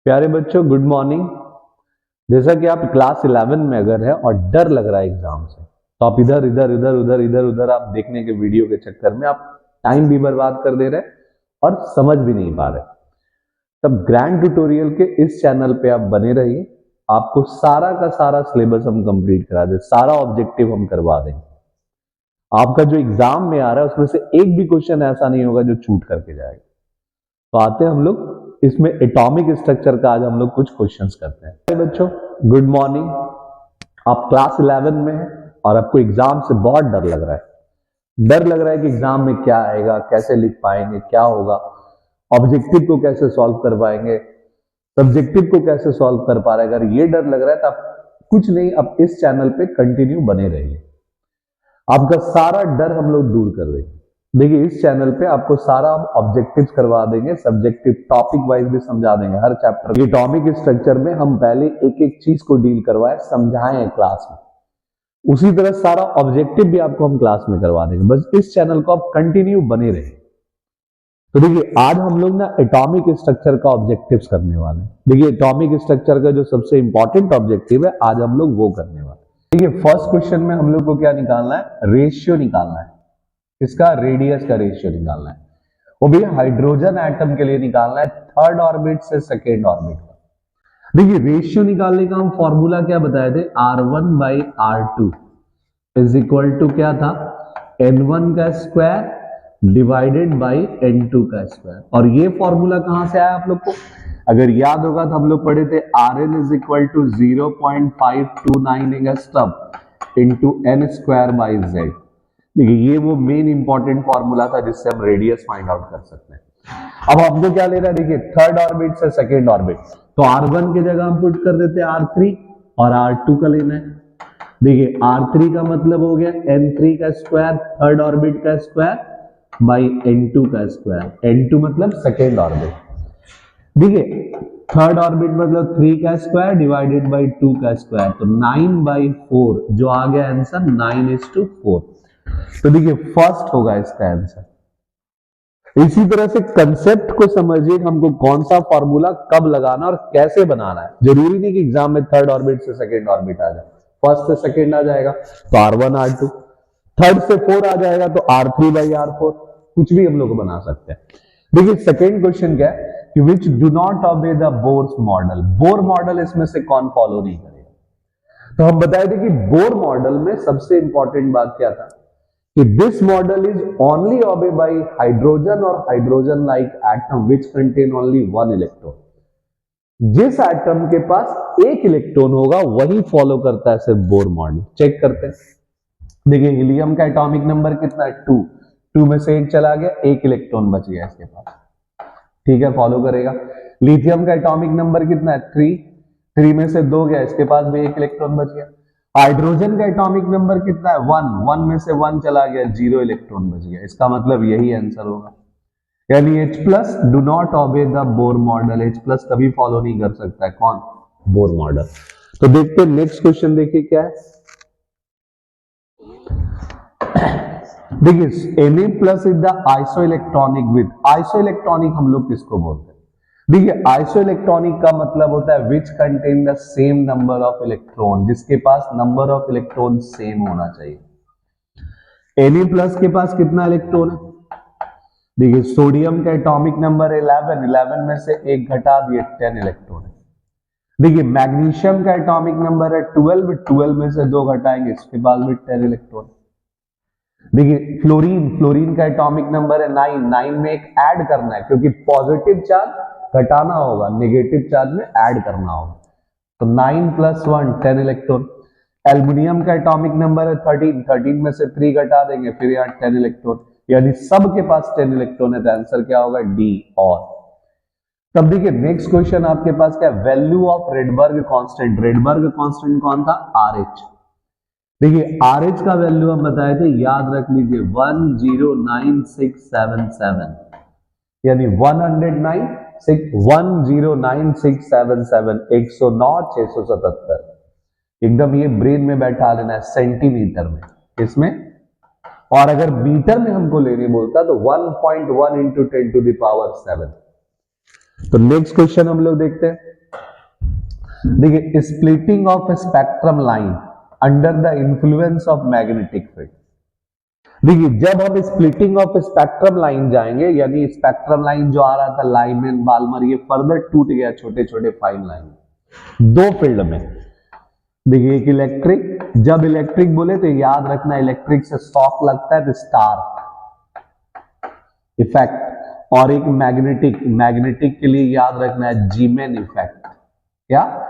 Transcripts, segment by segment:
प्यारे बच्चों, good morning. जैसा कि आप क्लास 11 में अगर है और डर लग रहा है एग्जाम से, तो आप इधर इधर उधर उधर इधर उधर आप देखने के वीडियो के चक्कर में आप टाइम भी बर्बाद कर दे रहे और समझ भी नहीं पा रहे। तब ग्रैंड ट्यूटोरियल के इस चैनल पे आप बने रहिए। आपको सारा का सारा सिलेबस हम कंप्लीट करा दे, सारा ऑब्जेक्टिव हम करवा देंगे। आपका जो एग्जाम में आ रहा है उसमें से एक भी क्वेश्चन ऐसा नहीं होगा जो छूट करके जाएगा। तो आते हैं हम लोग इसमें एटॉमिक स्ट्रक्चर का आज हम लोग कुछ क्वेश्चंस करते हैं। बच्चों, गुड मॉर्निंग। आप क्लास 11 में हैं और आपको एग्जाम से बहुत डर लग रहा है। डर लग रहा है कि एग्जाम में क्या आएगा, कैसे लिख पाएंगे, क्या होगा, ऑब्जेक्टिव को कैसे सॉल्व कर पाएंगे, सब्जेक्टिव को कैसे सॉल्व कर पा रहे हैं। अगर ये डर लग रहा है तो आप कुछ नहीं, अब इस चैनल पे कंटिन्यू बने रहिए। आपका सारा डर हम लोग दूर कर देंगे। देखिए, इस चैनल पे आपको सारा ऑब्जेक्टिव्स करवा देंगे, सब्जेक्टिव टॉपिक वाइज भी समझा देंगे हर चैप्टर। एटॉमिक स्ट्रक्चर में हम पहले एक एक चीज को डील करवाए, समझाएं क्लास में। उसी तरह सारा ऑब्जेक्टिव भी आपको हम क्लास में करवा देंगे। बस इस चैनल को आप कंटिन्यू बने रहिए। तो देखिए, आज हम लोग ना एटॉमिक स्ट्रक्चर का ऑब्जेक्टिव्स करने वाले हैं। देखिए, एटॉमिक स्ट्रक्चर का जो सबसे इंपॉर्टेंट ऑब्जेक्टिव है आज हम लोग वो करने वाले हैं। देखिए, फर्स्ट क्वेश्चन में हम लोग को क्या निकालना है? रेशियो निकालना है। इसका रेडियस का रेशियो निकालना है। वो भी हाइड्रोजन एटम के लिए निकालना है, थर्ड ऑर्बिट से सेकेंड ऑर्बिट का। देखिए, रेशियो निकालने का हम फॉर्मूला क्या बताए थे? R1 by R2 is equal to क्या था? N1 का स्क्वायर डिवाइडेड बाई N2 का स्क्वायर। और ये फॉर्मूला कहां से आया आप लोग को? अगर याद होगा तो हम लोग पढ़े थे Rn is equal to 0.529 angstrom into N square by Z. देखिए, ये वो मेन इंपॉर्टेंट फॉर्मूला था जिससे हम रेडियस फाइंड आउट कर सकते हैं। अब हमको क्या लेना है? देखिए, थर्ड ऑर्बिट से सेकेंड ऑर्बिट, तो R1 की जगह हम पुट कर देते हैं R3 और R2 का लेना है। देखिए, R3 का मतलब हो गया N3 का स्क्वायर, थर्ड ऑर्बिट का स्क्वायर बाई N2 का स्क्वायर। N2 मतलब सेकेंड ऑर्बिट। देखिए, थर्ड ऑर्बिट मतलब 3 का स्क्वायर डिवाइडेड बाई 2 का स्क्वायर, तो 9/4 जो आ गया आंसर 9:4। तो देखिए, फर्स्ट होगा इसका आंसर। इसी तरह से कंसेप्ट को समझिए, हमको कौन सा फॉर्मूला कब लगाना और कैसे बनाना है। जरूरी नहीं कि एग्जाम में थर्ड ऑर्बिट से सेकेंड ऑर्बिट आ जाए, फर्स्ट से सेकेंड आ जाएगा तो R1 R2, थर्ड से 4 आ जाएगा तो R3 बाई R4, कुछ भी हम लोग बना सकते हैं। देखिए, सेकेंड क्वेश्चन क्या है कि which do not obey the Bohr's model. Bohr model इसमें से कौन फॉलो नहीं करेगा? तो हम बताए थे कि बोर मॉडल में सबसे इंपॉर्टेंट बात क्या था कि this model is only obey by hydrogen और hydrogen like atom which contain only one electron. जिस एटम के पास एक इलेक्ट्रॉन होगा वही फॉलो करता है सिर्फ बोर मॉडल। चेक करते हैं। देखिए, हीलियम का एटॉमिक नंबर कितना है? 2। 2 में से एक चला गया, एक इलेक्ट्रॉन बच गया इसके पास, ठीक है, फॉलो करेगा। लिथियम का एटॉमिक नंबर कितना है? 3। 3 में से 2 गया, इसके पास भी एक इलेक्ट्रॉन बच गया। हाइड्रोजन का एटॉमिक नंबर कितना है? 1। 1 में से 1 चला गया, 0 इलेक्ट्रॉन बच गया। इसका मतलब यही आंसर होगा। यानी H+ do not obey the Bohr model. H+ कभी फॉलो नहीं कर सकता है कौन? Bohr model. तो देखते हैं नेक्स्ट क्वेश्चन, देखिए क्या है। देखिए, Na+ is the isoelectronic with. Isoelectronic हम लोग किसको बोलते हैं? देखिए, आइसोइलेक्ट्रॉनिक का मतलब होता है which contain the same number of electron, जिसके पास नंबर ऑफ इलेक्ट्रॉन सेम होना चाहिए। Na+ के पास कितना इलेक्ट्रॉन है? देखिए, सोडियम का एटॉमिक नंबर 11। 11 में से एक घटा दिए, 10 इलेक्ट्रॉन है। देखिए, मैग्नीशियम का एटॉमिक नंबर है 12। 12 में से 2 घटाएंगे, इसके पास भी 10 इलेक्ट्रॉन। देखिए, फ्लोरीन का एटॉमिक नंबर है 9। 9 में एक ऐड करना है क्योंकि पॉजिटिव चार्ज घटाना होगा, नेगेटिव चार्ज में ऐड करना होगा, तो 9 + 1 10 इलेक्ट्रॉन। एल्युमिनियम का एटॉमिक नंबर है 13। 13 में से 3 घटा देंगे, फिर यहाँ 10 इलेक्ट्रॉन। यानी सबके पास 10 इलेक्ट्रॉन है, तो आंसर क्या होगा? डी। और तब देखिए, नेक्स्ट क्वेश्चन आपके पास क्या? Value of Rydberg constant. Rydberg constant कौन था? RH। देखिए, RH का वैल्यू हम बताए थे, याद रख लीजिए, 109677, यानी 109677, 109 677। एकदम ये ब्रेन में बैठा लेना है, सेंटीमीटर में, इसमें। और अगर मीटर में हमको लेने बोलता तो 1.1 × 10⁻⁷। तो नेक्स्ट क्वेश्चन हम लोग देखते हैं। देखिए splitting of spectrum line under the influence of magnetic field. देखिए जब हम स्प्लिटिंग ऑफ स्पेक्ट्रम लाइन जाएंगे, यानी स्पेक्ट्रम लाइन जो आ रहा था लाइमैन बाल्मर, ये फर्दर टूट गया छोटे छोटे फाइन लाइन दो फील्ड में। देखिए एक इलेक्ट्रिक, जब इलेक्ट्रिक बोले तो याद रखना इलेक्ट्रिक से शॉक लगता है तो स्टार इफेक्ट, और एक मैग्नेटिक, मैग्नेटिक के लिए याद रखना है जीमैन इफेक्ट। क्या?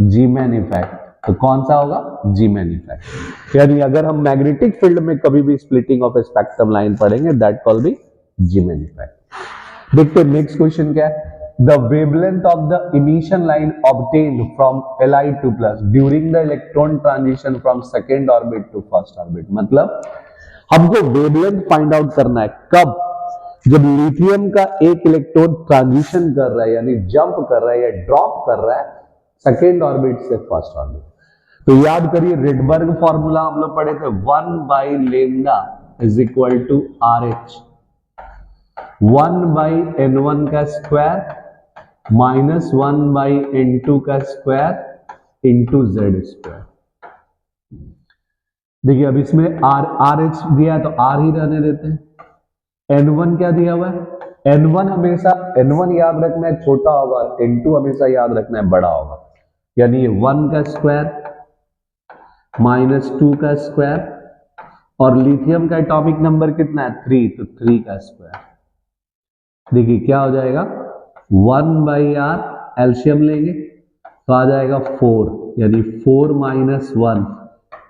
Zeeman effect. तो कौन सा होगा? Zeeman effect. यानी अगर हम मैग्नेटिक फील्ड में कभी भी स्प्लिटिंग ऑफ स्पेक्ट्रम लाइन पढ़ेंगे that call be Zeeman effect. देखते हैं नेक्स्ट क्वेश्चन क्या है। The wavelength of the emission line obtained from Li2 plus during the electron transition from second orbit to first orbit। मतलब हमको wavelength find out करना है कब? जब लिथियम का एक इलेक्ट्रॉन ट्रांजिशन कर रहा है, यानी जंप कर रहा है या ड्रॉप कर रहा है सेकेंड ऑर्बिट से फर्स्ट ऑर्बिट। तो याद करिए रिडबर्ग फॉर्मूला हम लोग पढ़े थे, 1/λ is equal to RH, 1/n1 का स्क्वायर माइनस 1/n2 का स्क्वायर इंटू जेड स्क्वायर। देखिए अब इसमें RH दिया है तो R ही रहने देते हैं। N1 क्या दिया हुआ है? N1 हमेशा, N1 याद रखना है छोटा होगा, N2 हमेशा याद रखना है बड़ा होगा। यानी ये 1 का स्क्वायर माइनस 2 का स्क्वायर, और लिथियम का एटॉमिक नंबर कितना है? 3, तो 3 का स्क्वायर। देखिए क्या हो जाएगा, 1/r एलसीएम लेंगे तो आ जाएगा 4, यानी 4 माइनस 1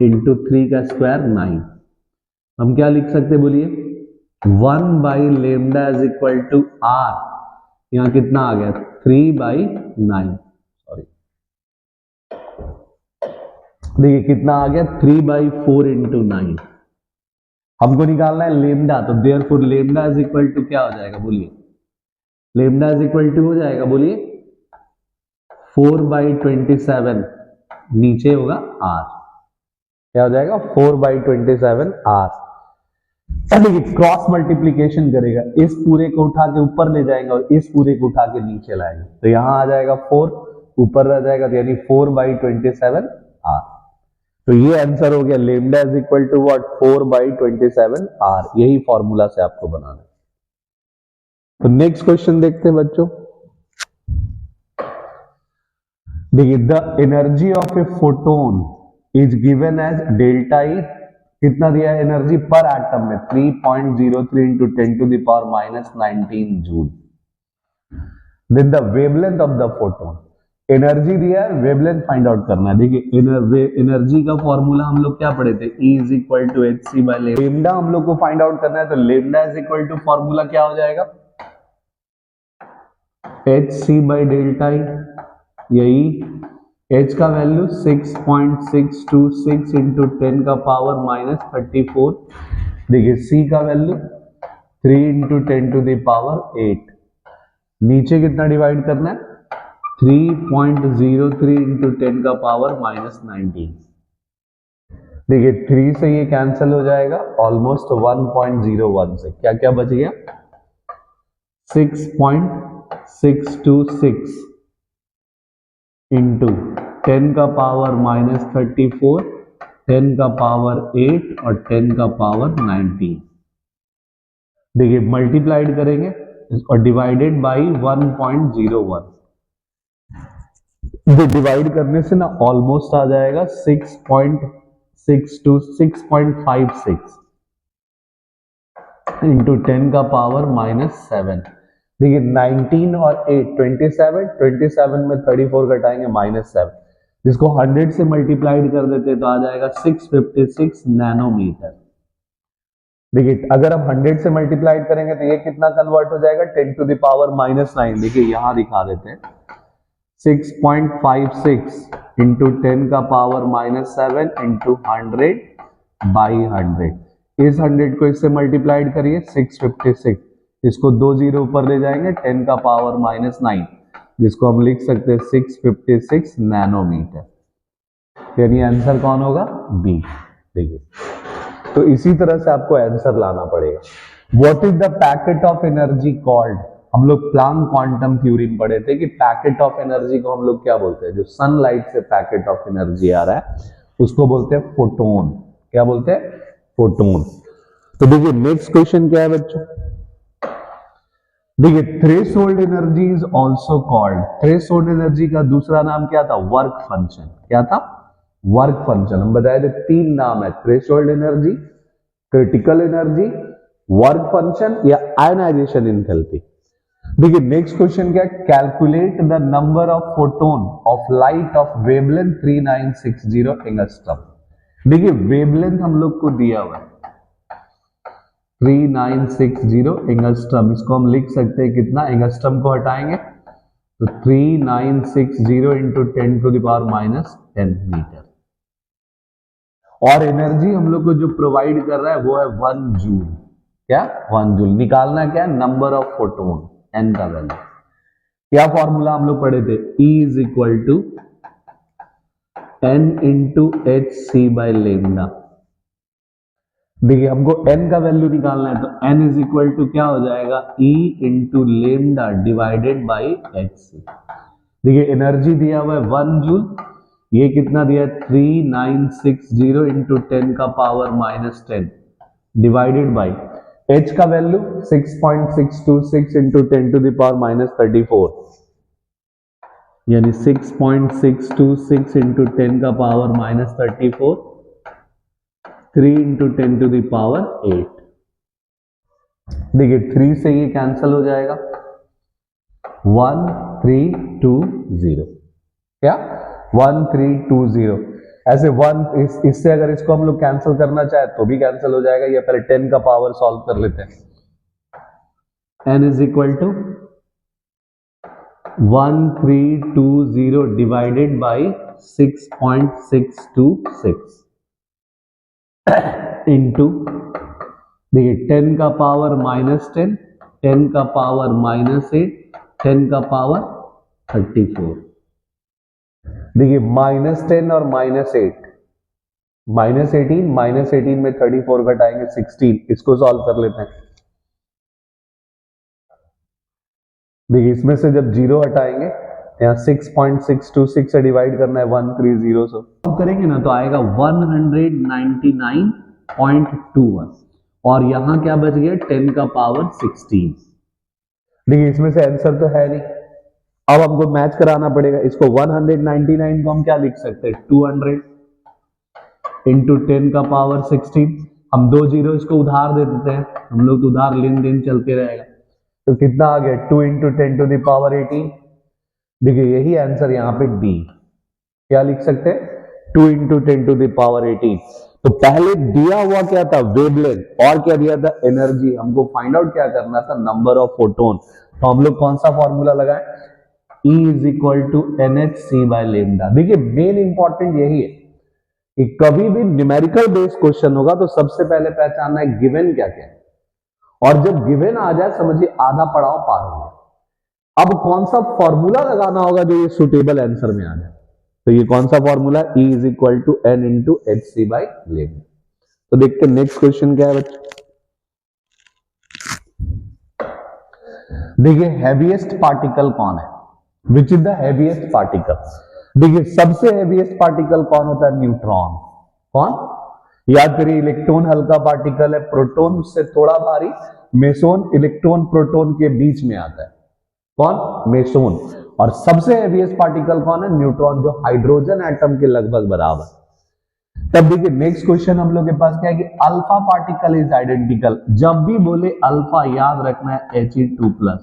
इंटू 3 का स्क्वायर 9। हम क्या लिख सकते बोलिए, 1/λ इज इक्वल टू r, यहां कितना आ गया 3/9, सॉरी देखिए कितना आ गया 3/4 इंटू 9। हमको निकालना है लेमडा, तो therefore lambda is equal to क्या हो जाएगा बोलिए, लेमडा इज इक्वल टू हो जाएगा बोलिए 4/27, नीचे होगा r, क्या हो जाएगा 4/27 r। देखिए क्रॉस मल्टीप्लीकेशन करेगा, इस पूरे को उठा के ऊपर ले जाएंगे और इस पूरे को उठा के नीचे लाएंगे, तो यहां आ जाएगा 4, ऊपर रह जाएगा, तो यानी 4/27 r। तो ये आंसर हो गया lambda is equal to what, 4/27 r। यही फॉर्मूला से आपको बनाना है। तो नेक्स्ट क्वेश्चन देखते हैं बच्चों। देखिए the energy of a photon is given as delta E, कितना दिया है एनर्जी पर एटम में, 3.03 into 10⁻⁻19 joule. Then the wavelength of the photon, energy दिया है, वेवलेंथ फाइंड आउट करना है। देखिए एनर्जी का फॉर्मूला हम लोग क्या पढ़े थे, E is equal to hc by lambda हम लोग को फाइंड आउट करना है, तो lambda is equal to formula क्या हो जाएगा, hc बाय डेल्टा ई, यही h का वैल्यू 6.626 इंटू 10⁻⁻34। देखिए c का वैल्यू 3 इंटू 10⁸। नीचे कितना डिवाइड करना है, 3.03 इंटू 10⁻⁻19। देखिए 3 से ये कैंसिल हो जाएगा, ऑलमोस्ट 1.01 से क्या क्या बच गया, 6.626 इंटू 10⁻⁻34, 10⁸ और 10⁻19। देखिए मल्टीप्लाइड करेंगे और डिवाइडेड बाई 1.01, डिवाइड करने से ना ऑलमोस्ट आ जाएगा 6.626 इंटू 10⁻⁻7। देखिए 19 और 8 27 में 34 घटाएंगे -7, जिसको 100 से मल्टीप्लाइड कर देते तो आ जाएगा 656 नैनोमीटर। देखिए अगर हम 100 से मल्टीप्लाइड करेंगे तो ये कितना कन्वर्ट हो जाएगा, 10⁻�9। देखिए यहां दिखा देते हैं 6.56 इंटू 10⁻⁷ इंटू 100/100। इस 100 को इससे मल्टीप्लाइड करिए 656, इसको 2 जीरो ऊपर ले जाएंगे 10⁻⁹, जिसको हम लिख सकते हैं 656 नैनोमीटर। यानी आंसर कौन होगा, बी। देखिए तो इसी तरह से आपको आंसर लाना पड़ेगा। What is the packet of energy called, हम लोग प्लांक क्वांटम थ्योरी में पढ़े थे कि पैकेट ऑफ एनर्जी को हम लोग क्या बोलते हैं, जो सनलाइट से पैकेट ऑफ एनर्जी आ रहा है उसको बोलते हैं फोटोन। क्या बोलते हैं? फोटोन। तो देखिए नेक्स्ट क्वेश्चन क्या है बच्चों, देखिए threshold energy is also called, threshold energy का दूसरा नाम क्या था? Work function. क्या था? Work function. हम बताए थे तीन नाम है, threshold energy, critical energy, work function या आयनाइजेशन एंथैल्पी। देखिए नेक्स्ट क्वेश्चन क्या है, calculate the number of photon of light of wavelength 3960 angstrom. देखिए वेवलेंथ हम लोग को दिया हुआ है 3960 एंगस्ट्रॉम, इसको हम लिख सकते हैं कितना, एंगस्ट्रॉम को हटाएंगे तो 3960 इंटू 10⁻⁻10 मीटर। और एनर्जी हम लोग को जो प्रोवाइड कर रहा है वो है 1 जूल। क्या? 1 जूल। निकालना क्या है? नंबर ऑफ फोटोन, एन का वैल्यू। क्या फॉर्मूला हम लोग पढ़े थे? E is equal to N into H C by lambda. देखिए हमको n का वैल्यू निकालना है तो n इज इक्वल टू क्या हो जाएगा? E into lambda divided by H C. देखिए एनर्जी दिया हुआ है 1 जूल, ये कितना दिया है? 3960 इंटू 10⁻⁻10 डिवाइडेड बाई h का वैल्यू 6.626 इंटू 10⁻⁻34, यानी 6.626 इंटू 10⁻⁻34, 3 इंटू 10⁸8। देखिए 3 से ये कैंसिल हो जाएगा, 1320। क्या? 1320। ऐसे 1 इससे अगर इसको हम लोग कैंसिल करना चाहे तो भी कैंसिल हो जाएगा, या पहले 10 का पावर सॉल्व कर लेते हैं। n is equal to 1320 divided by 6.626 into, देखिए 10 का पावर -10, 10 का पावर -8, 10 का पावर 34। देखिए -10 और -8, -18 में 34 घटाएंगे 16, इसको सॉल्व कर लेते हैं। देखिए इसमें से जब 0 हटाएंगे यहाँ 6.626 से डिवाइड करना है 130 से, तो करेंगे ना तो आएगा 199.21, और यहां क्या बच गया? 10 का पावर 16। देखिए इसमें से आंसर तो है नहीं, अब हमको मैच कराना पड़ेगा इसको। 199 को हम क्या लिख सकते हैं? 200 इंटू 10 का पावर 16। हम 2 जीरो इसको उधार दे देते हैं, हम लोग उधार लेन देन चलते रहेगा, तो कितना आ गया? 2 इंटू 10⁻18। देखिए यही आंसर यहाँ पे डी। क्या लिख सकते हैं? 2 इंटू 10⁻18। तो पहले दिया हुआ क्या था? वेवलेंथ, और क्या दिया था? एनर्जी। हमको फाइंड आउट क्या करना था? Number of photon. तो हम लोग कौन सा फॉर्मूला लगाए? E is equal to NhC by lambda. देखिए मेन इंपॉर्टेंट यही है कि कभी भी न्यूमेरिकल बेस्ड क्वेश्चन होगा तो सबसे पहले पहचानना है गिवन क्या क्या है, और जब गिवन आ जाए समझिए आधा पड़ाव पार हो गया। अब कौन सा फॉर्मूला लगाना होगा जो ये सुटेबल आंसर में आ जाए, तो ये कौन सा formula? E is equal to N into HC by lambda. तो देखते हैं नेक्स्ट क्वेश्चन क्या है बच्चों। देखिए हैवीएस्ट पार्टिकल कौन है? Which is the heaviest particle? देखिए सबसे हैवीएस्ट पार्टिकल कौन होता है? न्यूट्रॉन। कौन? याद करिए इलेक्ट्रॉन हल्का पार्टिकल है, प्रोटॉन उससे थोड़ा भारी, मेसोन इलेक्ट्रॉन प्रोटॉन के बीच में आता है। कौन? मेसोन। और सबसे हैवीएस्ट पार्टिकल कौन है? न्यूट्रॉन, जो हाइड्रोजन एटम के लगभग बराबर। तब देखिए नेक्स्ट क्वेश्चन हम लोग के पास क्या है कि अल्फा पार्टिकल इज आइडेंटिकल। जब भी बोले अल्फा याद रखना है He2+।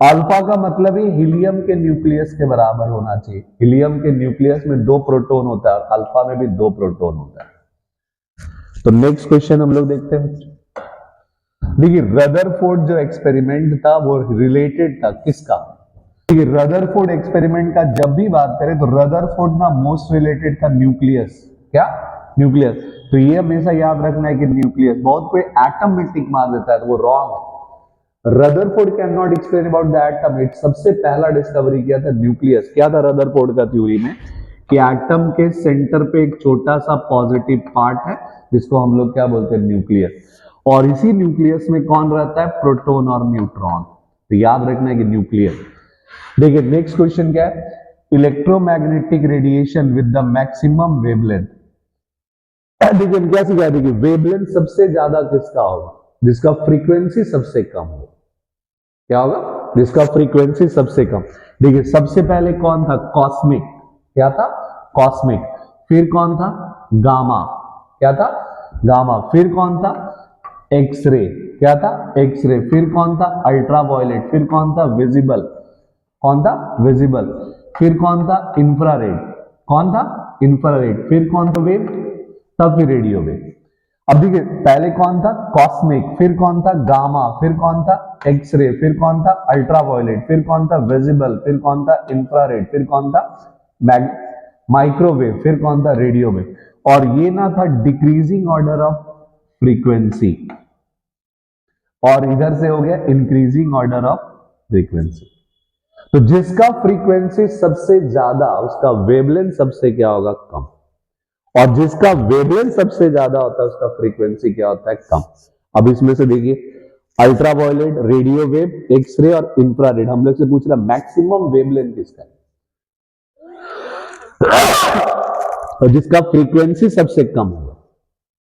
अल्फा का मतलब ही हीलियम के न्यूक्लियस के बराबर होना चाहिए। हीलियम के न्यूक्लियस में 2 प्रोटॉन होता है और अल्फा में भी 2 प्रोटॉन होता है। तो नेक्स्ट क्वेश्चन हम लोग देखते हैं। देखिए रदरफोर्ड जो एक्सपेरिमेंट था वो रिलेटेड था किसका? देखिए रदरफोर्ड एक्सपेरिमेंट का जब भी बात करें तो रदरफोर्ड ना मोस्ट रिलेटेड था न्यूक्लियस। क्या? न्यूक्लियस। तो ये हमेशा याद रखना है कि न्यूक्लियस, बहुत कोई एटम में टिक मार देता है तो वो रॉन्ग है। Rutherford can not explain about the atom, it सबसे पहला डिस्कवरी किया था न्यूक्लियस। क्या था रदरफोर्ड का थ्योरी में कि एटम के सेंटर पे एक छोटा सा पॉजिटिव पार्ट है जिसको हम लोग क्या बोलते हैं? न्यूक्लियस। और इसी न्यूक्लियस में कौन रहता है, प्रोटॉन और न्यूट्रॉन। तो याद रखना है कि न्यूक्लियस। देखिए नेक्स्ट क्वेश्चन क्या है, electromagnetic radiation with the maximum wavelength. देखिए क्या सिखाया, देखिए वेवलेंथ सबसे ज्यादा किसका होगा, जिसका फ्रीक्वेंसी सबसे कम हो। क्या होगा, जिसका फ्रीक्वेंसी सबसे कम। देखिए सबसे पहले कौन था, कॉस्मिक। क्या था, कॉस्मिक। फिर कौन था, गामा। क्या था, गामा। फिर कौन था, एक्सरे। क्या था, एक्सरे। फिर कौन था, अल्ट्रावायलेट। फिर कौन था, विजिबल। कौन था, विजिबल। फिर कौन था, इंफ्रारेड। कौन था, इंफ्रारेड। फिर कौन था, वेव। तब फिर रेडियो वेव। अब देखिए पहले कौन था, कॉस्मिक। फिर कौन था, गामा। फिर कौन था, एक्सरे। फिर कौन था, अल्ट्रावायलेट। फिर कौन था, विजिबल। फिर कौन था, इंफ्रारेड। फिर कौन था, माइक्रोवेव। फिर कौन था, रेडियो वेव। और ये ना था डिक्रीजिंग ऑर्डर ऑफ फ्रीक्वेंसी, और इधर से हो गया इंक्रीजिंग ऑर्डर ऑफ फ्रीक्वेंसी। तो जिसका फ्रीक्वेंसी सबसे ज्यादा उसका वेवलेंथ सबसे क्या होगा, कम। और जिसका वेवलेंथ सबसे ज्यादा होता है उसका फ्रीक्वेंसी क्या होता है, कम। अब इसमें से देखिए अल्ट्रावायलेट, रेडियो वेव, एक्सरे और इंफ्रारेड, हम लोग से पूछ रहा है मैक्सिमम वेवलेंथ किसका है, और जिसका फ्रीक्वेंसी सबसे कम होगा।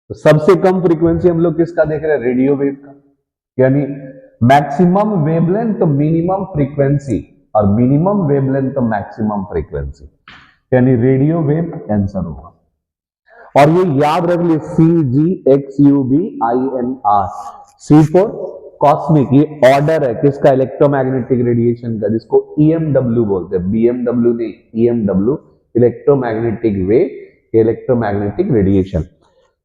तो सबसे कम फ्रीक्वेंसी हम लोग किसका देख रहे हैं, रेडियो वेव का। यानी मैक्सिमम वेवलेंथ तो मिनिमम फ्रीक्वेंसी, और मिनिमम वेवलेंथ तो मैक्सिमम फ्रीक्वेंसी, यानी रेडियो वेव आंसर होगा। और ये याद रख लिए, CGXUBINR। सी फॉर कॉस्मिक, ये ऑर्डर है किसका, इलेक्ट्रोमैग्नेटिक रेडिएशन का, जिसको EMW बोलते हैं, BMW नहीं, EMW, electromagnetic wave, electromagnetic radiation.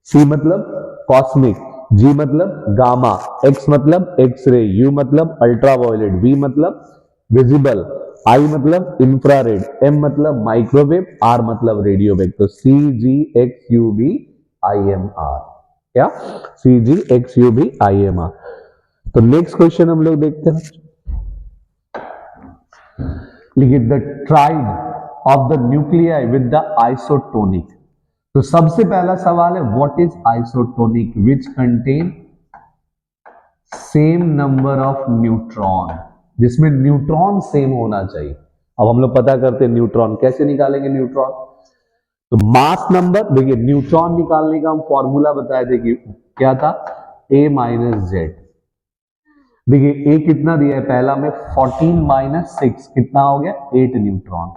C मतलब कॉस्मिक, जी मतलब गामा, एक्स मतलब एक्सरे, यू मतलब अल्ट्रावायलेट, वी मतलब विजिबल, आई मतलब इंफ्रारेड, एम मतलब माइक्रोवेव, आर मतलब रेडियो वेव। तो CGXUBIMR, क्या, CGXUBIMR। तो नेक्स्ट क्वेश्चन हम लोग देखते हैं, लिखिए the triad of the nuclei with the isotonic. तो सबसे पहला सवाल है, what is isotonic, which contain same number of neutron, जिसमें न्यूट्रॉन सेम होना चाहिए। अब हम लोग पता करते हैं न्यूट्रॉन, कैसे निकालेंगे न्यूट्रॉन, तो मास नंबर। देखिए न्यूट्रॉन निकालने का हम फॉर्मूला बताए थे कि क्या था, A माइनस जेड। देखिए A कितना दिया है, पहला में 14 माइनस 6 कितना हो गया, 8 न्यूट्रॉन।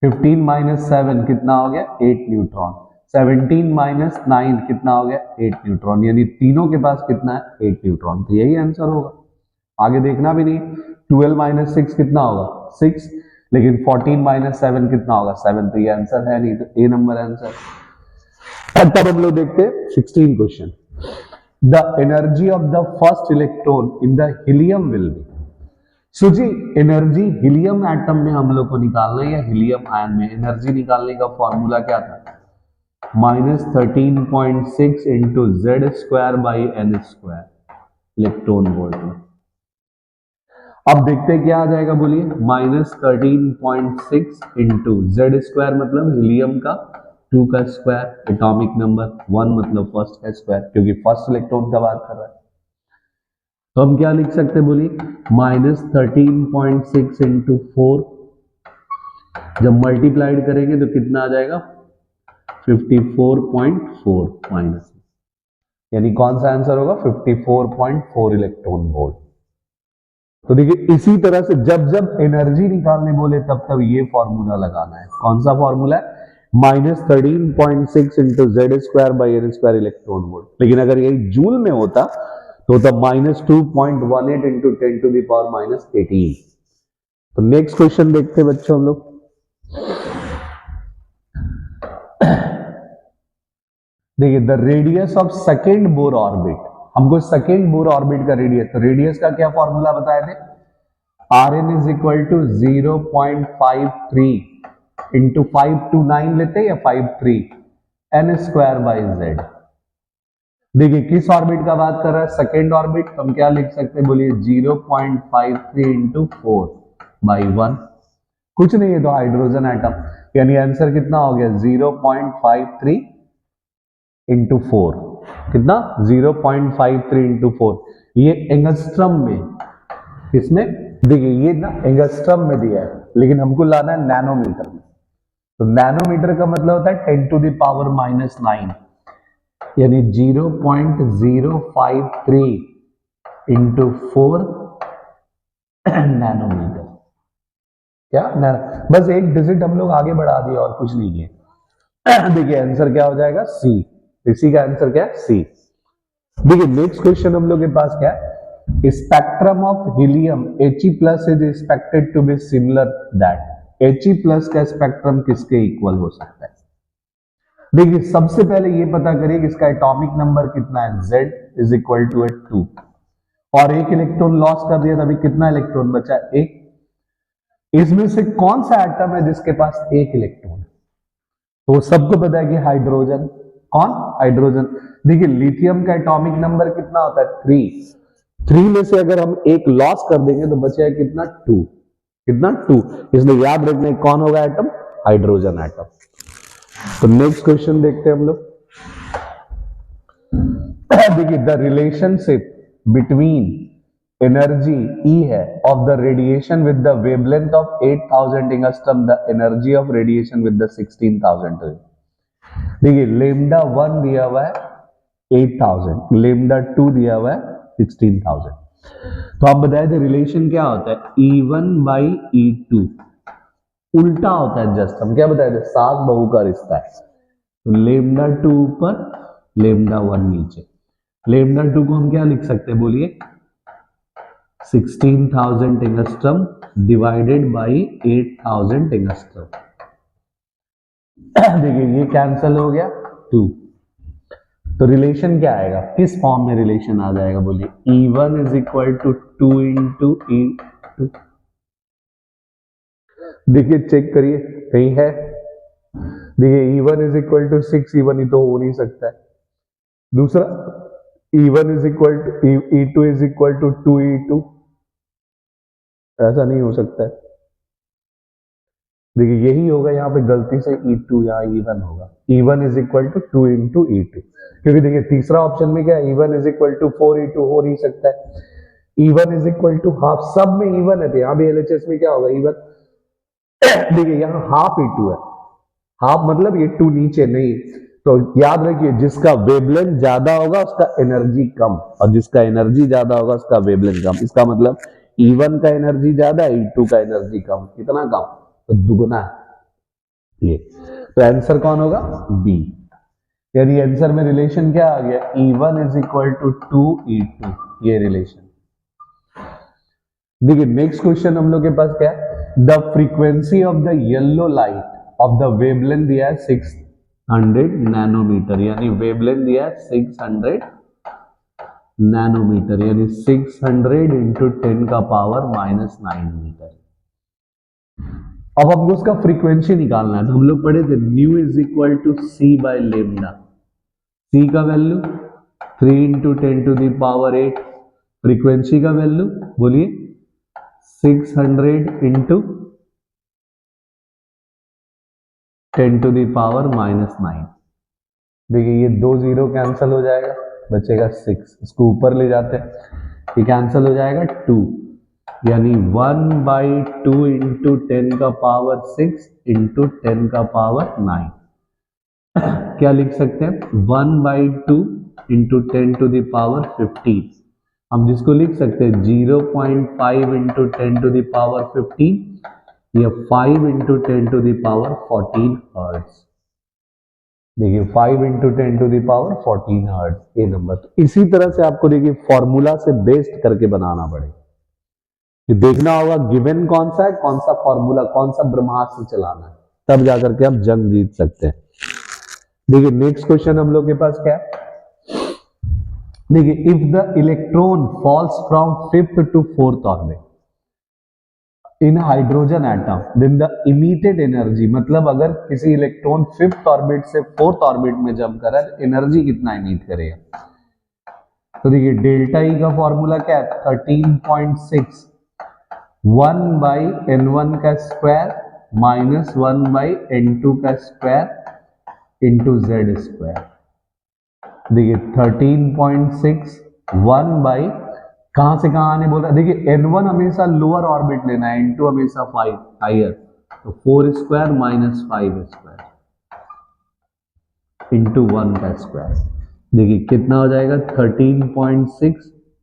15 माइनस 7 कितना हो गया, 8 न्यूट्रॉन। 17 माइनस 9 कितना हो गया, 8 न्यूट्रॉन। यानी तीनों के पास कितना है, 8 न्यूट्रॉन। तो यही आंसर होगा, आगे देखना भी नहीं। 12 माइनस 6 कितना होगा, 6। लेकिन 14 माइनस 7 कितना होगा, 7। तो ये आंसर है नहीं, तो ए नंबर आंसर। तब हम लोग देखते हैं 16 question, the energy of the first electron in the helium will be. So जी एनर्जी हीलियम एटम में हम लोग को निकालना है, या हीलियम आयन में एनर्जी निकालने का फॉर्मूला क्या था, -13.6 into Z square by N square electron volt में। अब देखते हैं क्या आ जाएगा, बोलिए, -13.6 इंटू जेड स्क्वायर मतलब हीलियम का 2 का स्क्वायर, एटॉमिक नंबर 1 मतलब फर्स्ट का स्क्वायर, क्योंकि फर्स्ट इलेक्ट्रॉन का बात कर रहा है। तो हम क्या लिख सकते हैं, बोलिए, -13.6 इंटू 4, जब मल्टीप्लाइड करेंगे तो कितना आ जाएगा, 54.4 माइनस, यानी कौन सा आंसर होगा, 54.4 इलेक्ट्रॉन वोल्ट। तो देखिए इसी तरह से जब जब एनर्जी निकालने बोले तब तब ये फॉर्मूला लगाना है। कौन सा फॉर्मूला है, -13.6 into Z square by N square electron volt. लेकिन अगर यही जूल में होता तो -2.18 इंटू 10 टू द पावर -18। तो नेक्स्ट क्वेश्चन देखते हैं बच्चों हम लोग, देखिए the radius of second Bohr orbit. हमको सेकेंड बोर ऑर्बिट का रेडियस, तो रेडियस का क्या फॉर्मूला बताए थे, Rn is equal to 0.53 into 529 लेते हैं या 53 एन स्क्वायर बाई जेड। देखिए किस ऑर्बिट का बात कर रहा है, सेकेंड ऑर्बिट। हम क्या लिख सकते हैं, बोलिए 0.53 इंटू 4 बाई 1, कुछ नहीं है तो हाइड्रोजन एटम, यानी आंसर कितना हो गया 0.53 इंटू 4 कितना 0.53 इंटू 4, ये एंगस्ट्रम में, इसमें देखिए ये ना एंगस्ट्रम में दिया है, लेकिन हमको लाना है नैनोमीटर में। तो नैनोमीटर का मतलब होता है 10 टू द पावर -9, यानी 0.053 इंटू 4 नैनोमीटर। क्या बस एक डिजिट हम लोग आगे बढ़ा दिए और कुछ नहीं किए। देखिए आंसर क्या हो जाएगा, सी। इसी का आंसर क्या है, सी। देखिए नेक्स्ट क्वेश्चन हम लोग के पास क्या है, spectrum of helium He plus is expected to be similar that. He plus का स्पेक्ट्रम किसके इक्वल हो सकता है? देखिए सबसे पहले ये पता करिए कि इसका एटॉमिक नंबर कितना है, Z इज इक्वल टू 2, और एक इलेक्ट्रॉन लॉस कर दिया, तभी कितना इलेक्ट्रॉन बचा, एक। इसमें से कौन सा एटम है जिसके पास एक इलेक्ट्रॉन? तो सबको पता है कि हाइड्रोजन। कौन? हाइड्रोजन। देखिए लिथियम का एटॉमिक नंबर कितना होता है, 3 में से अगर हम एक लॉस कर देंगे तो बचेगा कितना, 2। कितना, 2। इसलिए याद रखने कौन होगा एटम, हाइड्रोजन एटम। तो नेक्स्ट क्वेश्चन देखते हैं हम लोग। देखिए the relationship between energy E है of the radiation with the wavelength of 8000 angstrom, the energy of radiation with the 16000। देखिए लेमडा 1 दिया हुआ है 8000, लेमडा 2 दिया हुआ है 16000। तो आप बताए थे रिलेशन क्या होता है, E1 बाई E2 उल्टा होता है जस्ट। हम क्या बताए थे, सास बहू का रिश्ता है। तो लेमडा 2 ऊपर, लेमडा 1 नीचे। लेमडा 2 को हम क्या लिख सकते हैं, बोलिए 16000 एंगस्ट्रॉम डिवाइडेड बाई 8000 एंगस्ट्रॉम। देखिए ये कैंसिल हो गया 2। तो रिलेशन क्या आएगा, किस फॉर्म में रिलेशन आ जाएगा, बोलिए E1 is equal to 2 into E2। देखिए चेक करिए कहीं है, देखिए E1 is equal to 6, E1 ही तो हो नहीं सकता है। दूसरा E1 is equal to E2 is equal to 2E2, ऐसा नहीं हो सकता है। देखिए यही होगा, यहाँ पे गलती से E2 यहाँ E1 होगा। E1 is equal to 2 into E2, क्योंकि देखिए तीसरा ऑप्शन में क्या है, E1 is equal to 4E2 हो नहीं सकता है। E1 is equal to half, सब में E1 है, तो यहाँ भी LHS में क्या होगा, E1। देखिए यहाँ हाफ E2 है, हाफ मतलब ये 2 नीचे नहीं। तो याद रखिए जिसका वेवलेंथ ज्यादा होगा उसका एनर्जी कम, और जिसका एनर्जी ज्यादा होगा उसका वेवलेंथ कम। इसका मतलब E1 का एनर्जी ज्यादा, E2 का एनर्जी कम। कितना कम, तो दुगना है ये। तो आंसर कौन होगा, बी। यानी आंसर में रिलेशन क्या आ गया, E1 is equal to 2E2, ये रिलेशन। देखिए नेक्स्ट क्वेश्चन हम लोग के पास क्या है, the frequency of the yellow light of the wavelength दिया है 600 नैनोमीटर, यानी वेवलेंथ दिया है 600 नैनोमीटर, यानी 600 इंटू 10 का पावर -9 मीटर। अब हमको उसका फ्रीक्वेंसी निकालना है, तो हम लोग पढ़े थे nu is equal to C by lambda. C का value 3 into 10 to the power 8, frequency का वैल्यू बोलिए 600 इंटू 10 टू द पावर -9। देखिए ये 2 0 कैंसिल हो जाएगा, बचेगा 6। इसको ऊपर ले जाते हैं, ये कैंसिल हो जाएगा 2, यानी 1/2 इंटू 10 का पावर 6 इंटू 10 का पावर 9। क्या लिख सकते हैं, 1/2 इंटू 10 टू द पावर 15। हम जिसको लिख सकते हैं 0.5 इंटू 10 टू द पावर 15, या 5 into 10 to the power 14 hertz. देखिए 5 into 10 to the power 14 hertz ये नंबर। तो इसी तरह से आपको देखिए फॉर्मूला से बेस्ड करके बनाना पड़ेगा, कि देखना होगा गिवन कौन सा है, कौन सा फॉर्मूला, कौन सा ब्रह्मास्त्र चलाना है, तब जाकर के आप जंग जीत सकते हैं। देखिए नेक्स्ट क्वेश्चन हम लोग के पास क्या है, देखिए if the electron falls from 5th to 4th orbit in hydrogen atom, then the emitted energy, मतलब अगर किसी इलेक्ट्रॉन 5th ऑर्बिट से 4th ऑर्बिट में जंप कर रहा है, एनर्जी कितना इमिट करेगा। तो देखिए डेल्टा ई का फॉर्मूला क्या है, 13.6 1/n1 का स्क्वायर माइनस 1/n2 का स्क्वायर इंटू जेड स्क्वायर। देखिए 13.6 1 बाई कहां से कहां आने बोल रहा है, देखिए n1 हमेशा लोअर ऑर्बिट लेना है, n2 हमेशा 5 हायर, तो 4 स्क्वायर माइनस 5 स्क्वायर इंटू 1 का स्क्वायर। देखिए कितना हो जाएगा 13.6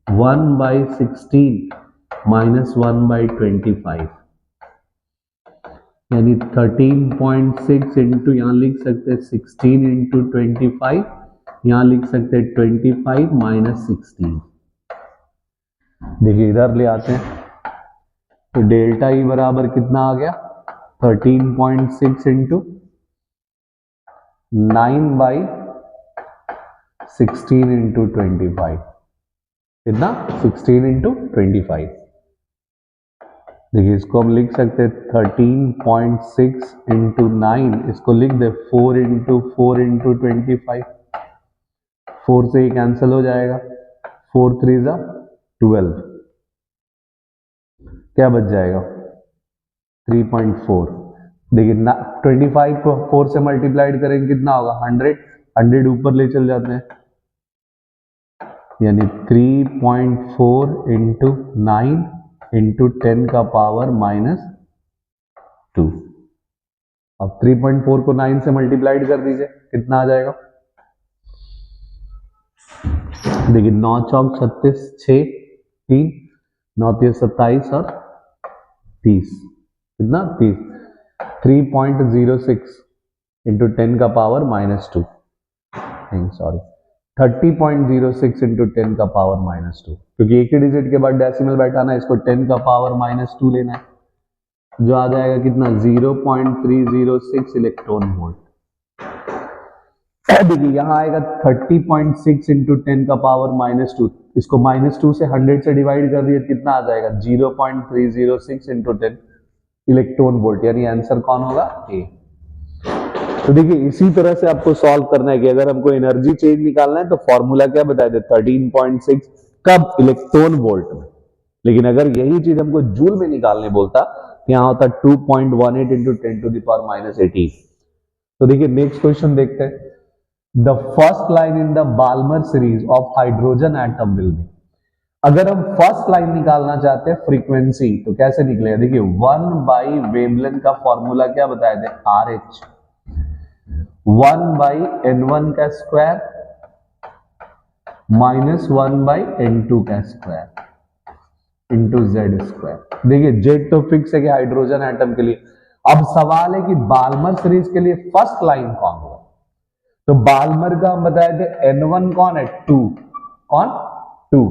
1 बाई 16 माइनस 1 बाई 25, यानी 13.6 इंटू यहाँ लिख सकते हैं 16 इंटू 25, यहाँ लिख सकते हैं 25 माइनस 16। देखिए इधर ले आते हैं तो डेल्टा ई बराबर कितना आ गया 13.6 इंटू 9 बाई 16 इंटू 25, कितना 16 इंटू 25। देखिए इसको हम लिख सकते हैं 13.6 इंटू 9, इसको लिख दे 4 इंटू 4 इंटू 25, 4 से ही कैंसिल हो जाएगा, 4 3 जा 12, क्या बच जाएगा 3.4। देखिए 25 को 4 से मल्टीप्लाइड करेंगे कितना होगा 100, 100 ऊपर ले चल जाते हैं, यानी 3.4 इंटू 9 इंटू 10 का पावर माइनस 2। अब 3.4 को 9 से मल्टीप्लाइड कर दीजिए, कितना आ जाएगा, देखिए 9 चौक 36, 6 3 9 3 27 और 30, कितना 30, 3.06 इंटू 10 का पावर माइनस 2, सॉरी 30.06 इंटू 10 का पावर माइनस 2, क्योंकि एक ही डिजिट के बाद डेसिमल बैठाना है, इसको 10 का पावर माइनस 2 लेना है, जो आ जाएगा कितना 0.306 इलेक्ट्रॉन वोल्ट। देखिए यहां आएगा 30.6 इंटू 10 का पावर माइनस 2, इसको माइनस 2 से 100 से डिवाइड कर दिए, कितना आ जाएगा 0.306 इंटू 10 इलेक्ट्रॉन वोल्ट, यानी आंसर कौन होगा ए। तो देखिए इसी तरह से आपको सॉल्व करना है कि अगर हमको एनर्जी चेंज निकालना है तो फॉर्मूला क्या बताया थे 13.6 कब इलेक्ट्रॉन वोल्ट में, लेकिन अगर यही चीज हमको जूल में निकालने बोलता तो यहां होता 2.18 into 10 to the power minus 18। तो देखिए नेक्स्ट क्वेश्चन देखते हैं, the first line in the Balmer series of hydrogen atom will be. अगर हम फर्स्ट लाइन निकालना चाहते हैं फ्रीक्वेंसी तो कैसे निकलेगा, देखिए 1 बाई वेवलेंथ का फॉर्मूला क्या बताए थे आर एच, 1 बाई n1 का स्क्वायर माइनस 1 बाई n2 का स्क्वायर इंटू जेड स्क्वायर। देखिए जेड तो फिक्स है कि हाइड्रोजन एटम के लिए, अब सवाल है कि बाल्मर सीरीज के लिए फर्स्ट लाइन कौन होगा, तो बाल्मर का हम बताए थे n1 कौन है 2, कौन 2,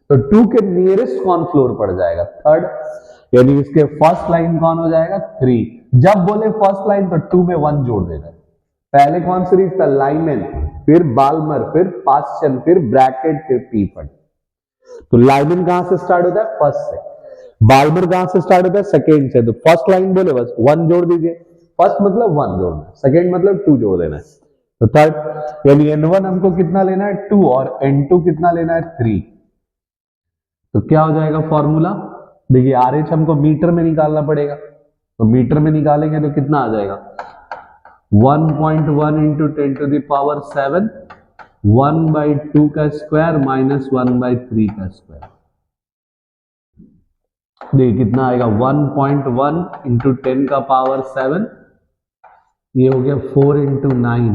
तो 2 के नियरेस्ट कौन फ्लोर पड़ जाएगा थर्ड, यानी इसके फर्स्ट लाइन कौन हो जाएगा 3। जब बोले फर्स्ट लाइन तो 2 में 1 जोड़ देना, पहले कौन सीरीज था लाइमेन, फिर बाल्मर, फिर पास्चन, फिर ब्रैकेट, फिर पीफर्ड। तो लाइमेन कहां से स्टार्ट होता है फर्स्ट से, बाल्मर कहां से स्टार्ट होता है सेकेंड से, तो फर्स्ट लाइन बोले बस 1 जोड़ दीजिए, फर्स्ट मतलब 1 जोड़ना, सेकेंड मतलब 2 जोड़ देना है, तो थर्ड, यानी n1 हमको कितना लेना है 2 और n2 कितना लेना है 3, तो क्या हो जाएगा फॉर्मूला, देखिए RH हमको मीटर में निकालना पड़ेगा, तो मीटर में निकालेंगे तो कितना आ जाएगा 1.1 into 10 to the power 7, 1 by 2 का स्क्वायर माइनस 1 बाई 3 का स्क्वायर। देखिए कितना आएगा 1.1 इंटू 10 का पावर 7, ये हो गया 4 इंटू 9,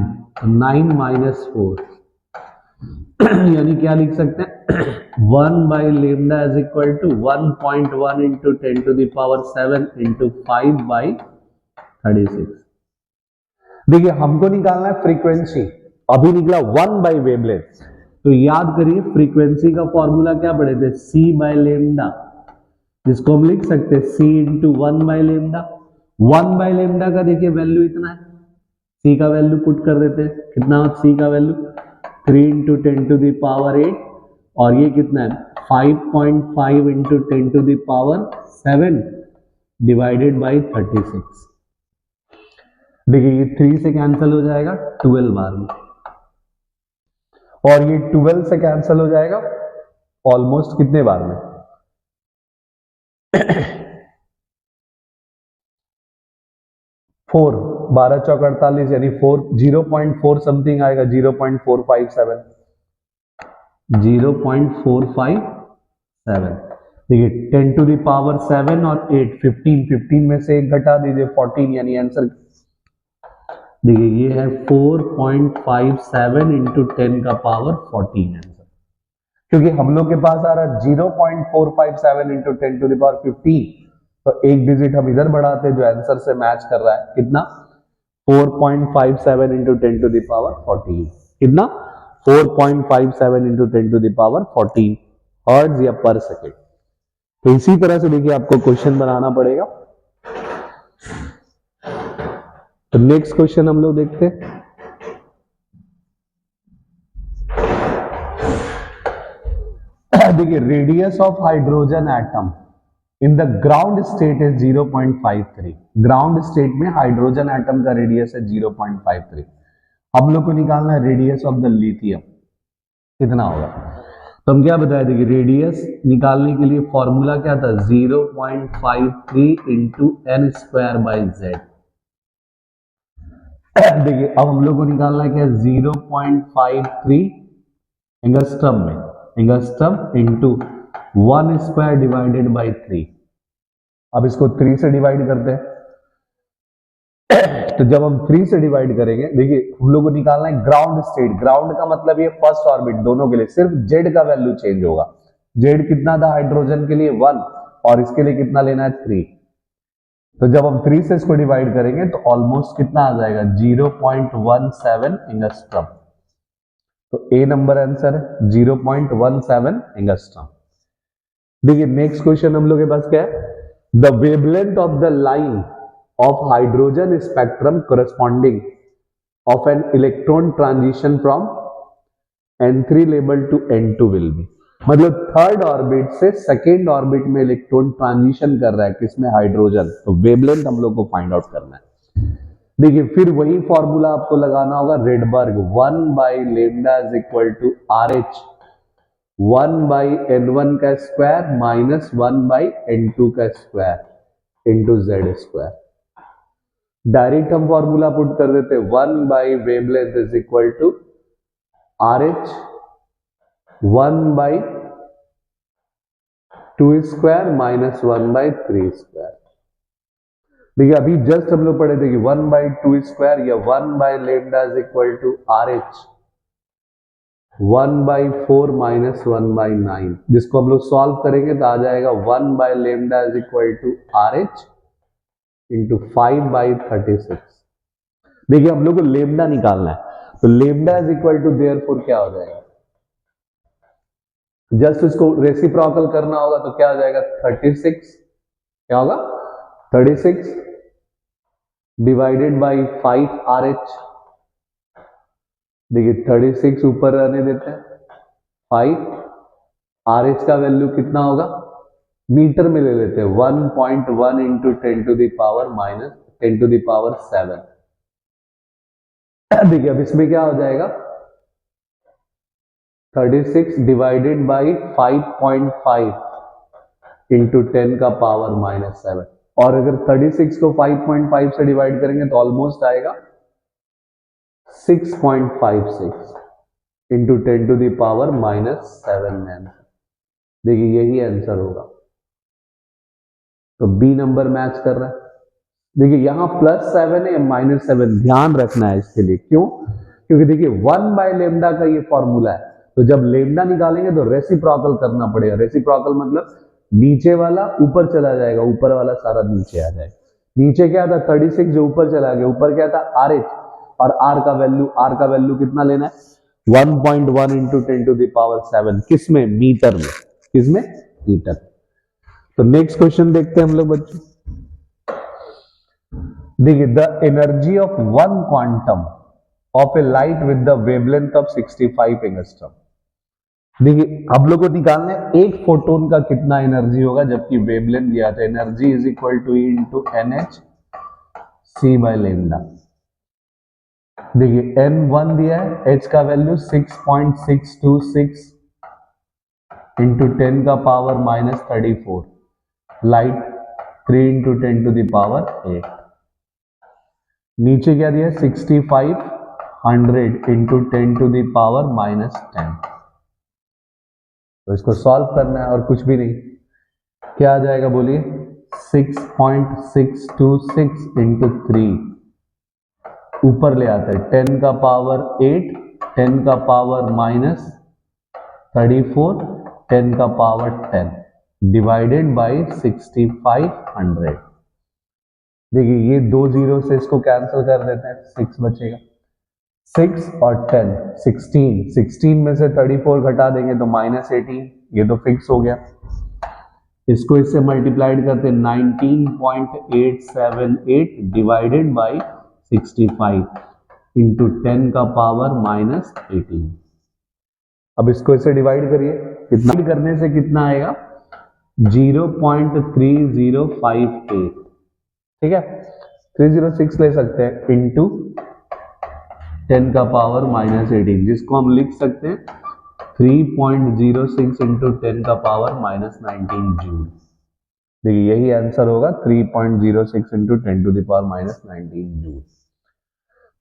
9 माइनस 4, यानी क्या लिख सकते हैं 1 by lambda is equal to 1.1 into 10 to the power 7 into 5 by 36। देखिए हमको निकालना है फ्रीक्वेंसी, अभी निकला 1 बाई वेवलेंथ, तो याद करिए फ्रीक्वेंसी का फॉर्मूला क्या पढ़े थे c बाई लेमडा, जिसको हम लिख सकते हैं c into 1 by lambda. 1 by lambda का देखिए वैल्यू इतना है, c का वैल्यू पुट कर देते हैं, कितना c का value 3 into 10 to the power 8, और ये कितना है 5.5 into 10 to the power 7 divided by 36। देखिए ये 3 से कैंसिल हो जाएगा 12 बार में, और ये 12 से कैंसिल हो जाएगा ऑलमोस्ट कितने बार में 4, 12 चौक 48, यानी 4 0.4 समथिंग आएगा 0.457, 0.457। देखिए 10 टू द पावर 7 और 8, 15, 15 में से एक घटा दीजिए 14, यानी आंसर देखिए ये है 4.57 इंटू 10 का पावर 14 आंसर। क्योंकि हम लोग के पास आ रहा है 0.457 इंटू 10 टू द पावर 15, तो एक डिजिट हम इधर बढ़ाते हैं जो आंसर से मैच कर रहा है। कितना? 4.57 इंटू 10 टू द पावर 14। कितना? 4.57 into 10 to the power 14 hertz या पर सेकेंड। तो इसी तरह से देखिए आपको क्वेश्चन बनाना पड़ेगा। तो नेक्स्ट क्वेश्चन हम लोग देखते हैं। देखिए radius of hydrogen atom in the ground state is 0.53। Ground state में हाइड्रोजन एटम का रेडियस है 0.53। हम लोग को निकालना है रेडियस ऑफ द लिथियम, कितना होगा। तो हम क्या बताए, देखिए रेडियस निकालने के लिए फॉर्मूला क्या था, 0.53 into N square by Z. देखिए अब हम लोग को निकालना है क्या, 0.53 एंगस्ट्रम में, angstrom into 1 square divided by 3। अब इसको 3 से डिवाइड करते हैं। तो जब हम 3 से डिवाइड करेंगे, देखिए हम लोग को निकालना है ग्राउंड स्टेट। ग्राउंड का मतलब ये फर्स्ट ऑर्बिट, दोनों के लिए सिर्फ जेड का वैल्यू चेंज होगा। जेड कितना था हाइड्रोजन के लिए 1, और इसके लिए कितना लेना है 3। तो जब हम 3 से इसको डिवाइड करेंगे तो ऑलमोस्ट कितना आ जाएगा, 0.17 एंगस्ट्रम। तो ए नंबर आंसर है 0.17 एंगस्ट्रम। देखिए नेक्स्ट क्वेश्चन हम लोग के पास क्या है, the wavelength of the line of hydrogen spectrum corresponding of an electron transition from n3 label to n2 will be। मतलब थर्ड ऑर्बिट से सेकेंड ऑर्बिट में इलेक्ट्रॉन ट्रांजिशन कर रहा है, किसमें, हाइड्रोजन। तो वेवलेंथ हम लोग को फाइंड आउट करना है। देखिए फिर वही फॉर्मूला आपको लगाना होगा, Rydberg 1 by lambda is equal to R H 1 by n1 का स्क्वायर माइनस 1 बाई n2 का square into Z square. Direct हम फॉर्मूला पुट कर देते, 1 by wavelength is equal to R H 1 by 2 square minus 1 by 3 square. देखिए अभी just हम लोग पढ़े थे कि 1 बाई 2 स्क्वायर या 1 by lambda is equal to R H 1 by 4 minus 1 by 9, जिसको हम लोग सॉल्व करेंगे तो आ जाएगा 1 by lambda is equal to R H into 5 by 36। देखिए हम लोग को लेमडा निकालना है, तो lambda is equal to therefore क्या हो जाएगा, जस्ट इसको रेसिप्रोकल करना होगा तो क्या हो जाएगा 36, क्या होगा 36 डिवाइडेड बाई 5 आर एच। देखिए 36 ऊपर रहने देते हैं, 5 आर एच का वैल्यू कितना होगा, मीटर में ले लेते हैं 1.1 into 10 to the power minus 10 to the power 7। देखिए अब इसमें क्या हो जाएगा, 36 डिवाइडेड बाई 5.5 इंटू 10 का पावर माइनस 7। और अगर 36 को 5.5 से डिवाइड करेंगे तो ऑलमोस्ट आएगा 6.56 into 10 to the power minus 7 में आंसर। देखिए यही आंसर होगा। तो बी नंबर मैच कर रहा है। देखिए यहां +7 है -7, ध्यान रखना है इसके लिए। क्यों? क्योंकि देखिए 1 बाय लेमडा का ये फॉर्मूला है, तो जब लेमडा निकालेंगे तो रेसिप्रोकल करना पड़ेगा। रेसिप्रोकल मतलब नीचे वाला ऊपर चला जाएगा, ऊपर वाला सारा नीचे आ जाएगा। नीचे क्या था 36, जो ऊपर चला गया, ऊपर क्या था आर एच, और आर का वैल्यू कितना लेना है 1.1 इंटू 10 टू द पावर 7, किसमें, मीटर में, किसमें, मीटर। तो नेक्स्ट क्वेश्चन देखते हैं हम लोग बच्चों। देखिए the energy of one quantum of A light with the wavelength of 65 angstrom. देखिए हम लोग को निकालना है एक फोटोन का कितना एनर्जी होगा, जबकि वेवलेंथ दिया था। Energy is equal to E into N H C by lambda. देखिए n1 दिया है, h का वैल्यू 6.626 इंटू 10 का power minus 34, light 3 into 10 to the power 8। नीचे क्या दिया है 6500 into 10 to the power minus 10। तो इसको सॉल्व करना है और कुछ भी नहीं। क्या आ जाएगा बोलिए? 6.626 इंटू 3, ऊपर ले आते हैं 10 का पावर 8, 10 का पावर माइनस 34, 10 का पावर 10 डिवाइडेड बाई 6500। देखिए ये 2 जीरो से इसको कैंसिल कर देते हैं, 6 बचेगा। 6 और 10 16 में से 34 घटा देंगे तो -18, ये तो फिक्स हो गया। इसको इससे मल्टीप्लाइड करते 19.878 डिवाइडेड बाई 65 इंटू 10 का पावर -18। अब इसको इससे डिवाइड करिए, कितना करने से कितना आएगा? 0.3058। ठीक है, 306 ले सकते हैं इंटू 10 का पावर -18, जिसको हम लिख सकते हैं 3.06 इंटू 10 का पावर -19 जूल। देखिए यही आंसर होगा, 3.06 into 10 to the power -19 joule.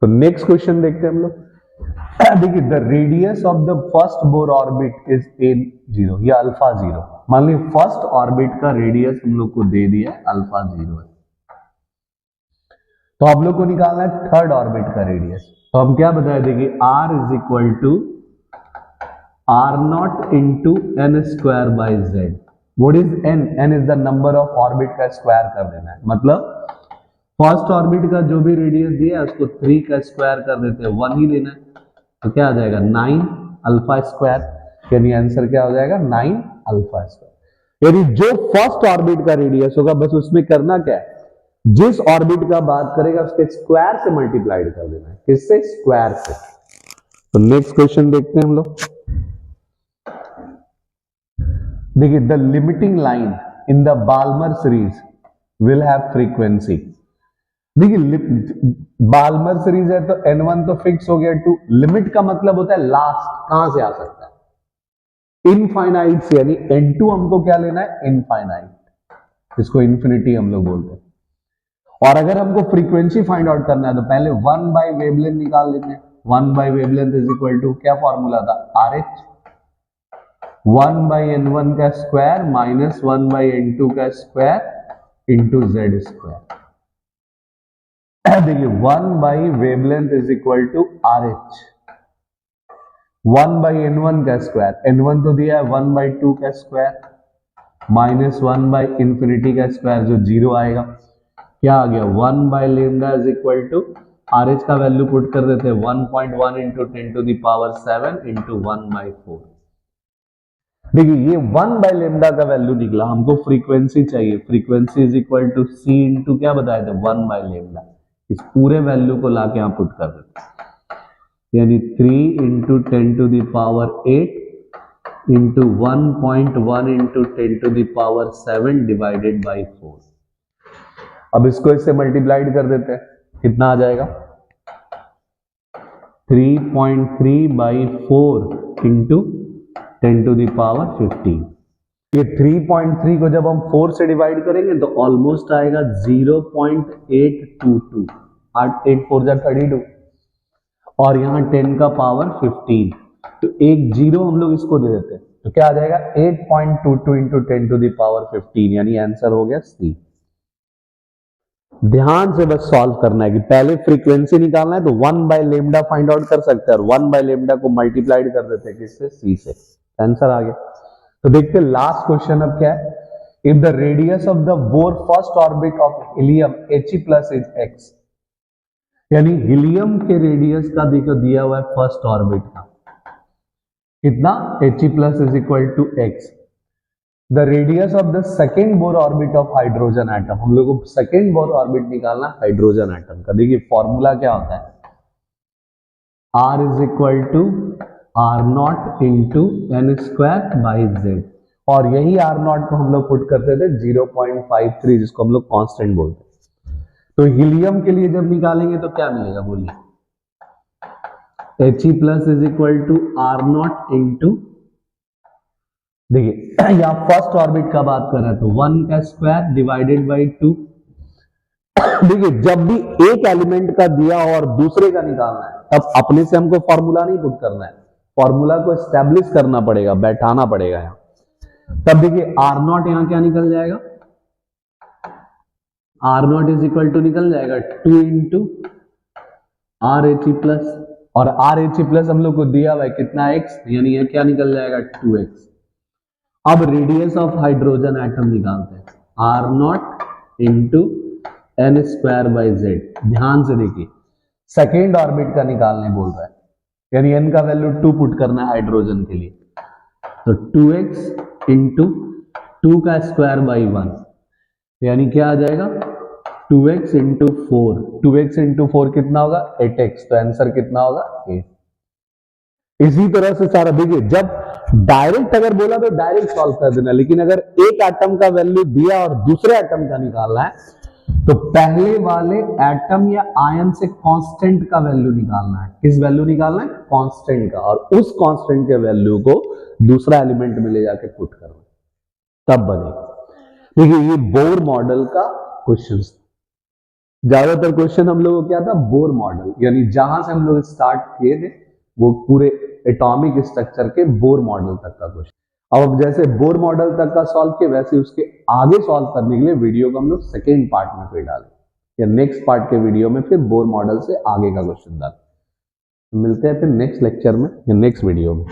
तो नेक्स्ट क्वेश्चन देखते हैं हम लोग। देखिए the radius of the first Bohr orbit is a0 या अल्फा 0। मान ली फर्स्ट ऑर्बिट का रेडियस हम लोग को दे दिया है अल्फा 0 है, तो आप लोग को निकालना है थर्ड ऑर्बिट का रेडियस। तो हम क्या बताए, देखिए r is equal to r0 into N square by Z. What is n? n is the number of orbit का स्क्वायर कर देना है, मतलब फर्स्ट ऑर्बिट का जो भी रेडियस दिया है उसको 3 का स्क्वायर कर देते हैं, 1 ही लेना है। तो क्या आ जाएगा 9 अल्फा स्क्वायर, यानी आंसर क्या हो जाएगा 9 अल्फा स्क्वायर। यानी जो फर्स्ट ऑर्बिट का रेडियस होगा बस उसमें करना क्या है, जिस ऑर्बिट का बात करेगा उसके स्क्वायर से मल्टीप्लाइड कर देना है। किससे? स्क्वायर से। तो नेक्स्ट क्वेश्चन देखते हैं हम लोग। देखिए the limiting line in the Balmer series will have frequency. देखिए बाल्मर सीरीज है तो n1 तो फिक्स हो गया, 2 लिमिट का मतलब होता है लास्ट, कहां से आ सकता है? इनफाइनाइट से, यानी n2 हमको क्या लेना है? इनफाइनाइट, इसको इन्फिनिटी हम लोग बोलते हैं। और अगर हमको फ्रीक्वेंसी फाइंड आउट करना है तो पहले 1 बाई वेवलेंथ निकाल लेते हैं। 1 by wavelength is equal to, क्या फॉर्मूला था? RH 1 बाई n1 का स्क्वायर माइनस 1 बाई n2 का स्क्वायर इंटू जेड स्क्वायर। देखिए 1 by wavelength is equal to RH 1 by n1 का स्क्वायर, n1 तो दिया है 1 बाई 2 का स्क्वायर माइनस 1 बाई इंफिनिटी का स्क्वायर जो 0 आएगा। क्या आ गया? 1 by lambda is equal to, RH का वैल्यू पुट कर देते हैं 1.1 into 10 to the power 7 into 1 by 4। देखिए ये 1 बाई लेमडा का वैल्यू निकला, हमको फ्रीक्वेंसी चाहिए। Frequency is equal to C into क्या बताए थे? 1 बाई लेमडा। इस पूरे वैल्यू को लाके यहां पुट कर देते हैं, यानी 3 into 10 to the power 8 into 1.1 into 10 to the power 7 divided by 4। अब इसको इससे मल्टीप्लाइड कर देते हैं, कितना आ जाएगा? 3.3 by 4 into 10 to the power 15। ये 3.3 को जब हम 4 से डिवाइड करेंगे तो ऑलमोस्ट आएगा 0.822। 8 8 4 जा 32 और यहाँ 10 का पावर 15, तो एक जीरो हम लोग इसको दे देते हैं, तो क्या आ जाएगा 8.22 इंटू 10 टू द पावर 15, यानी आंसर हो गया सी। ध्यान से बस सॉल्व करना है कि पहले फ्रीक्वेंसी निकालना है तो 1 बाय लेमडा फाइंड आउट कर सकते हैं और 1 बाय लेमडा को मल्टीप्लाइड कर देते हैं किससे? सी से। आंसर आ गया। तो देखते हैं लास्ट क्वेश्चन अब क्या है। If the radius of the bore first orbit of helium He plus is x, यानी हीलियम के रेडियस का देखो दिया हुआ है फर्स्ट ऑर्बिट का कितना? He plus is equal to x। The radius of the second Bohr orbit of hydrogen atom, हम लोग को सेकेंड बोर ऑर्बिट निकालना हाइड्रोजन एटम का। देखिए फॉर्मूला क्या होता है? R is equal to R0 into N square by Z, और यही R0 को हम लोग पुट करते थे 0.53, जिसको हम लोग कांस्टेंट बोलते हैं। तो हीलियम के लिए जब निकालेंगे तो क्या मिलेगा बोलिए? He plus is equal to R0 into, देखिए यहां फर्स्ट ऑर्बिट का बात कर रहा है तो 1 का स्क्वायर डिवाइडेड बाई 2। देखिए जब भी एक एलिमेंट का दिया और दूसरे का निकालना है तब अपने से हमको फॉर्मूला नहीं पुट करना है, फॉर्मूला को एस्टेब्लिश करना पड़ेगा, बैठाना पड़ेगा यहां। तब देखिए आर नॉट यहां क्या निकल जाएगा, R naught is equal to निकल जाएगा 2 इंटू आर एच प्लस, और आर एच प्लस हम लोग को दिया हुआ है कितना एक्स, यानी ये क्या निकल जाएगा 2x। अब रेडियस ऑफ हाइड्रोजन एटम निकालते हैं, R naught into N square by Z. ध्यान से देखिए सेकेंड ऑर्बिट का निकालने बोल रहा है, यानी एन का वैल्यू 2 पुट करना है हाइड्रोजन के लिए, तो 2x इंटू 2 का स्क्वायर बाई 1, यानी क्या आ जाएगा 2x इंटू 4, 2x इंटू 4 कितना होगा 8x, तो आंसर कितना होगा 8। इसी तरह से सारा देखिए, जब डायरेक्ट अगर बोला तो डायरेक्ट सॉल्व कर देना, लेकिन अगर एक एटम का वैल्यू दिया और दूसरे एटम का निकालना है तो पहले वाले एटम या आयन से कांस्टेंट का वैल्यू निकालना है। किस वैल्यू निकालना है, कांस्टेंट का, और उस कांस्टेंट के वैल्यू को दूसरा एलिमेंट में ले जाके पुट करना, तब बनेगा। देखिए ये बोर मॉडल का क्वेश्चन, ज्यादातर क्वेश्चन हम लोगों को क्या था, बोर मॉडल, यानी जहां से हम लोग स्टार्ट किए थे वो पूरे एटॉमिक स्ट्रक्चर के बोर मॉडल तक का क्वेश्चन। अब जैसे बोर मॉडल तक का सॉल्व किए, वैसे उसके आगे सॉल्व करने के लिए वीडियो को हम लोग सेकेंड पार्ट में फिर डालें, या नेक्स्ट पार्ट के वीडियो में फिर बोर मॉडल से आगे का क्वेश्चन डालें। मिलते हैं फिर नेक्स्ट लेक्चर में या नेक्स्ट वीडियो में।